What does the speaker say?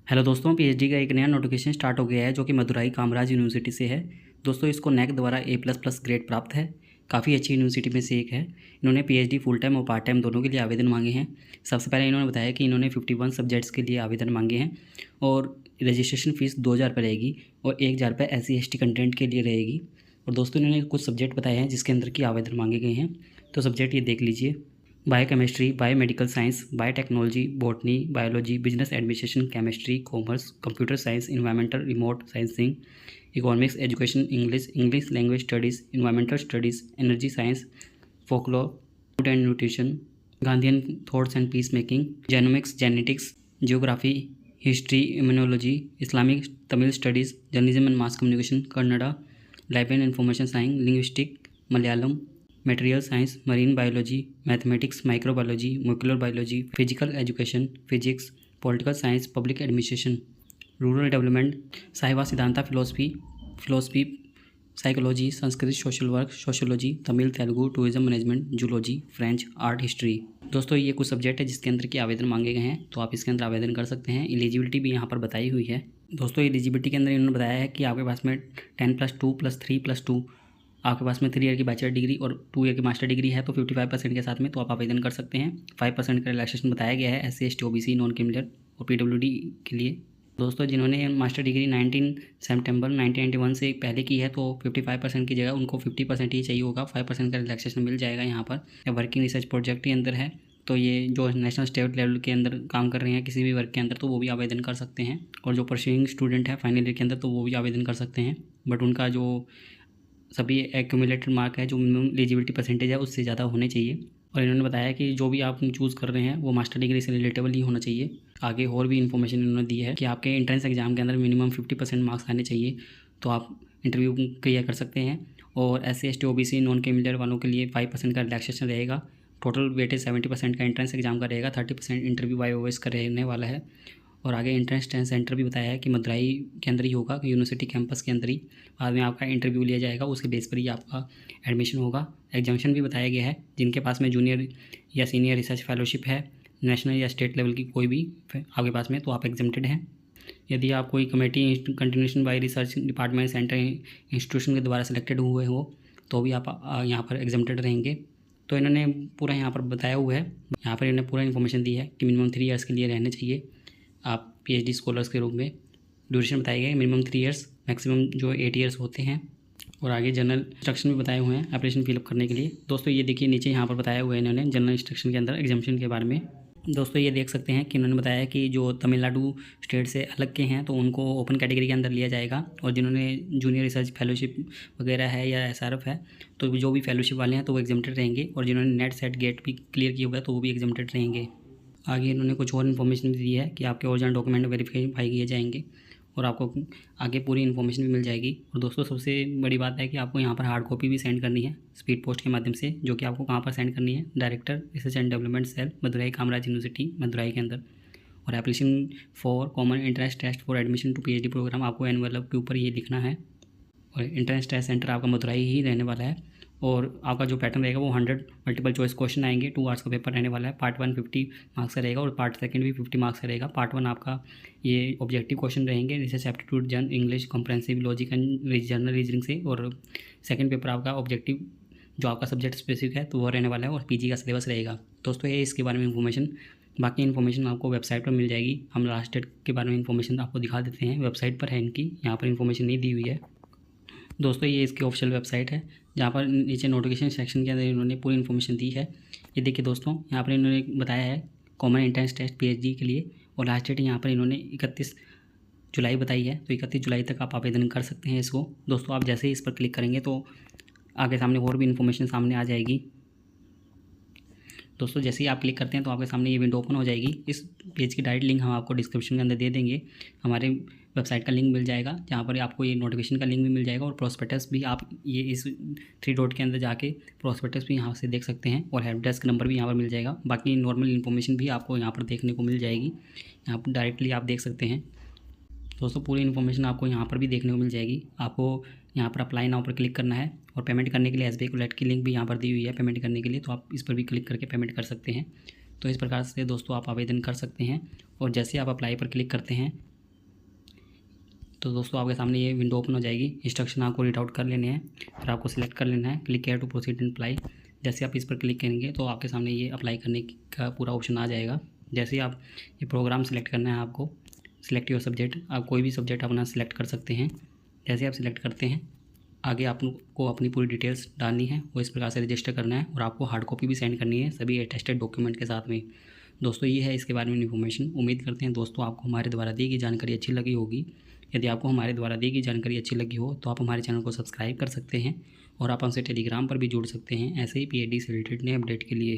Hello दोस्तों, PhD का एक नया नोटिफिकेशन स्टार्ट हो गया है जो कि मदुराई कामराज यूनिवर्सिटी से है। दोस्तों इसको नैक द्वारा A++ ग्रेड प्राप्त है। काफ़ी अच्छी यूनिवर्सिटी में से एक है। इन्होंने पीएचडी फुल टाइम और पार्ट टाइम दोनों के लिए आवेदन मांगे हैं। सबसे पहले इन्होंने बताया कि इन्होंने 51 सब्जेक्ट्स के लिए आवेदन मांगे हैं और रजिस्ट्रेशन फ़ीस 2000 रुपये रहेगी और 1000 रुपये SC/ST कंटेंट के लिए रहेगी। और दोस्तों इन्होंने कुछ सब्जेक्ट बताए हैं जिसके अंदर की आवेदन मांगे गए हैं। तो सब्जेक्ट ये देख लीजिए: biochemistry, biomedical science, biotechnology, botany, biology, business administration, chemistry, commerce, computer science, environmental remote sensing, economics, education, English language studies, environmental studies, energy science, folklore, food and nutrition, Gandhian thoughts and peace making, genomics, genetics, geography, history, immunology, Islamic Tamil studies, journalism and mass communication, Kannada, library and information science, linguistic, Malayalam, material science, marine biology, mathematics, microbiology, molecular biology, physical education, physics, political science, public administration, rural development, Saiva Siddhanta, philosophy, psychology, Sanskrit, social work, sociology, Tamil, Telugu, tourism management, zoology, French, art, history. दोस्तों ये कुछ subject है जिसके अंदर के आवेदन मांगे गए हैं, तो आप इसके अंदर आवेदन कर सकते हैं। एलिजिबिलिटी भी यहाँ पर बताई हुई है। दोस्तों एलिजिबिलिटी के अंदर इन्होंने बताया है कि आपके पास में 10+2+3+2 आपके पास में 3 ईयर की बैचलर डिग्री और 2 ईयर की मास्टर डिग्री है तो 55% के साथ में तो आप आवेदन कर सकते हैं। 5% का रिलैक्सेशन बताया गया है SC/ST OBC नॉन क्रिमिनल और PWD के लिए। दोस्तों जिन्होंने मास्टर डिग्री 19 सितंबर 1991 से पहले की है तो 55% की जगह उनको 50% ही चाहिए होगा। 5% का रिलैक्सेशन मिल जाएगा यहाँ पर। या वर्किंग रिसर्च प्रोजेक्ट के अंदर है तो ये जो नेशनल स्टेट लेवल के अंदर काम कर रहे हैं किसी भी वर्क के अंदर तो वो भी आवेदन कर सकते हैं। और जो परस्यूइंग स्टूडेंट है फाइनल ईयर के अंदर तो वो भी आवेदन कर सकते हैं। बट उनका जो सभी एक्यूमुलेटेड मार्क है जो मिनिमम एलिजिबिलिटी परसेंटेज है उससे ज़्यादा होने चाहिए। और इन्होंने बताया कि जो भी आप चूज़ कर रहे हैं वो मास्टर डिग्री से रिलेटेबल ही होना चाहिए। आगे और भी इन्फॉर्मेशन इन्होंने दी है कि आपके एंट्रेंस एग्जाम के अंदर मिनिमम 50% मार्क्स आने चाहिए तो आप इंटरव्यू क्लियर कर सकते हैं। और SC/ST OBC नॉन क्रिमिनल वालों के लिए 5% का रिलैक्सेशन रहेगा। टोटल वेटेज 70% का एंट्रेंस एग्जाम का रहेगा, 30% इंटरव्यू बाय वॉइस का रहने वाला है। और आगे एंट्रेंस टेस्ट सेंटर भी बताया है कि मदुराई के अंदर ही होगा, यूनिवर्सिटी कैंपस के अंदर ही। बाद में आपका इंटरव्यू लिया जाएगा, उसके बेस पर ही आपका एडमिशन होगा। एग्जामिशन भी बताया गया है जिनके पास में जूनियर या सीनियर रिसर्च फेलोशिप है नेशनल या स्टेट लेवल की कोई भी आपके पास में तो आप एग्जम्प्टेड हैं। यदि आप कोई committee continuation bye research department centre institution के द्वारा सेलेक्टेड हुए हो तो भी आप यहाँ पर एग्जम्प्टेड रहेंगे। तो इन्होंने पूरा यहाँ पर बताया हुआ है, यहाँ पर इन्होंने पूरा इन्फॉर्मेशन दी है कि मिनिमम 3 ईयर्स के लिए रहने चाहिए आप PhD स्कॉलर्स के रूप में। ड्यूरेशन बताया गया है मिनिमम 3 ईयर्स, मैक्सिमम जो 8 ईयर्स होते हैं। और आगे जनरल इंस्ट्रक्शन भी बताए हुए हैं एप्लीकेशन फिलअप करने के लिए। दोस्तों ये देखिए नीचे यहाँ पर बताया हुआ है इन्होंने जनरल इंस्ट्रक्शन के अंदर एग्जामिशन के बारे में। दोस्तों ये देख सकते हैं कि इन्होंने बताया कि जो तमिलनाडु स्टेट से अलग के हैं तो उनको ओपन कैटेगरी के अंदर लिया जाएगा। और जिन्होंने जूनियर रिसर्च फेलोशिप वगैरह है या SRF है तो जो भी फेलोशिप वाले हैं तो वो एग्जाम्प्टेड रहेंगे। और जिन्होंने नेट सेट गेट भी क्लियर किया हुआ है तो वो भी एग्जाम्प्टेड रहेंगे। आगे इन्होंने कुछ और इन्फॉर्मेशन भी दी है कि आपके ओरिजिनल डॉक्यूमेंट वेरीफाई किए जाएंगे और आपको आगे पूरी इन्फॉर्मेशन भी मिल जाएगी। और दोस्तों सबसे बड़ी बात है कि आपको यहाँ पर हार्ड कॉपी भी सेंड करनी है स्पीड पोस्ट के माध्यम से, जो कि आपको कहाँ पर सेंड करनी है, director research and development cell Madurai Kamaraj university Madurai के अंदर। और application for common entrance test for admission to PhD programme आपको एनवेलप के ऊपर ये लिखना है। और एंट्रेंस टेस्ट सेंटर आपका मदुराई ही रहने वाला है। और आपका जो पैटर्न रहेगा वो 100 मल्टीपल चॉइस क्वेश्चन आएंगे। 2 आवर्स का पेपर रहने वाला है। पार्ट 1 50 मार्क्स का रहेगा और पार्ट सेकंड भी 50 मार्क्स का रहेगा। पार्ट 1 आपका ये ऑब्जेक्टिव क्वेश्चन रहेंगे रिसर्च एप्टीट्यूड जन English comprehensive logic and general reasoning से। और सेकंड पेपर आपका ऑब्जेक्टिव जो आपका सब्जेक्ट स्पेसिफिक है तो वो रहने वाला है और PG का सिलेबस रहेगा। दोस्तों ये इसके बारे में इन्फॉर्मेशन, बाकी इन्फॉर्मेशन आपको वेबसाइट पर मिल जाएगी। हम लास्ट डेट के बारे में इन्फॉर्मेशन आपको दिखा देते हैं, वेबसाइट पर है इनकी, यहाँ पर इन्फॉर्मेशन नहीं दी हुई है। दोस्तों ये इसकी ऑफिशियल वेबसाइट है जहाँ पर नीचे नोटिफिकेशन सेक्शन के अंदर इन्होंने पूरी इन्फॉर्मेशन दी है। ये देखिए दोस्तों यहाँ पर इन्होंने बताया है कॉमन एंट्रेंस टेस्ट PhD के लिए और लास्ट डेट यहाँ पर इन्होंने 31 जुलाई बताई है। तो 31 जुलाई तक आप आवेदन कर सकते हैं इसको। दोस्तों आप जैसे ही इस पर क्लिक करेंगे तो आगे सामने और भी इन्फॉर्मेशन सामने आ जाएगी। दोस्तों जैसे ही आप क्लिक करते हैं तो आपके सामने ये विंडो ओपन हो जाएगी। इस पेज की डायरेक्ट लिंक हम आपको डिस्क्रिप्शन के अंदर दे देंगे। हमारे वेबसाइट का लिंक मिल जाएगा जहाँ पर आपको ये नोटिफिकेशन का लिंक भी मिल जाएगा और प्रोस्पेक्टस भी आप ये इस 3 डॉट के अंदर जाके प्रोस्पेक्टस भी यहाँ से देख सकते हैं। और हेल्प डेस्क नंबर भी यहाँ पर मिल जाएगा। बाकी नॉर्मल इन्फॉर्मेशन भी आपको यहाँ पर देखने को मिल जाएगी, यहाँ पर डायरेक्टली आप देख सकते हैं। दोस्तों पूरी इन्फॉर्मेशन आपको यहाँ पर भी देखने को मिल जाएगी। आपको यहाँ पर अप्लाई नाउ पर क्लिक करना है और पेमेंट करने के लिए SBI वॉलेट की लिंक भी यहाँ पर दी हुई है पेमेंट करने के लिए, तो आप इस पर भी क्लिक करके पेमेंट कर सकते हैं। तो इस प्रकार से दोस्तों आप आवेदन कर सकते हैं। और जैसे आप अप्लाई पर क्लिक करते हैं तो दोस्तों आपके सामने ये विंडो ओपन हो जाएगी। इंस्ट्रक्शन आपको रीड आउट कर लेने हैं, फिर आपको सिलेक्ट कर लेना है click here to proceed and apply. जैसे आप इस पर क्लिक करेंगे तो आपके सामने ये अप्लाई करने का पूरा ऑप्शन आ जाएगा। जैसे ही आप ये प्रोग्राम सेलेक्ट करना है, आपको सिलेक्ट योर सब्जेक्ट, आप कोई भी सब्जेक्ट अपना सिलेक्ट कर सकते हैं। जैसे आप सिलेक्ट करते हैं, आगे आपको अपनी पूरी डिटेल्स डालनी है, वो इस प्रकार से रजिस्टर करना है और आपको हार्ड कॉपी भी सेंड करनी है सभी अटेस्टेड डॉक्यूमेंट के साथ में। दोस्तों ये है इसके बारे में इन्फॉर्मेशन। उम्मीद करते हैं दोस्तों आपको हमारे द्वारा दी गई जानकारी अच्छी लगी होगी। यदि आपको हमारे द्वारा दी गई जानकारी अच्छी लगी हो तो आप हमारे चैनल को सब्सक्राइब कर सकते हैं और आप हमसे टेलीग्राम पर भी जुड़ सकते हैं ऐसे ही PhD से रिलेटेड नए अपडेट के लिए।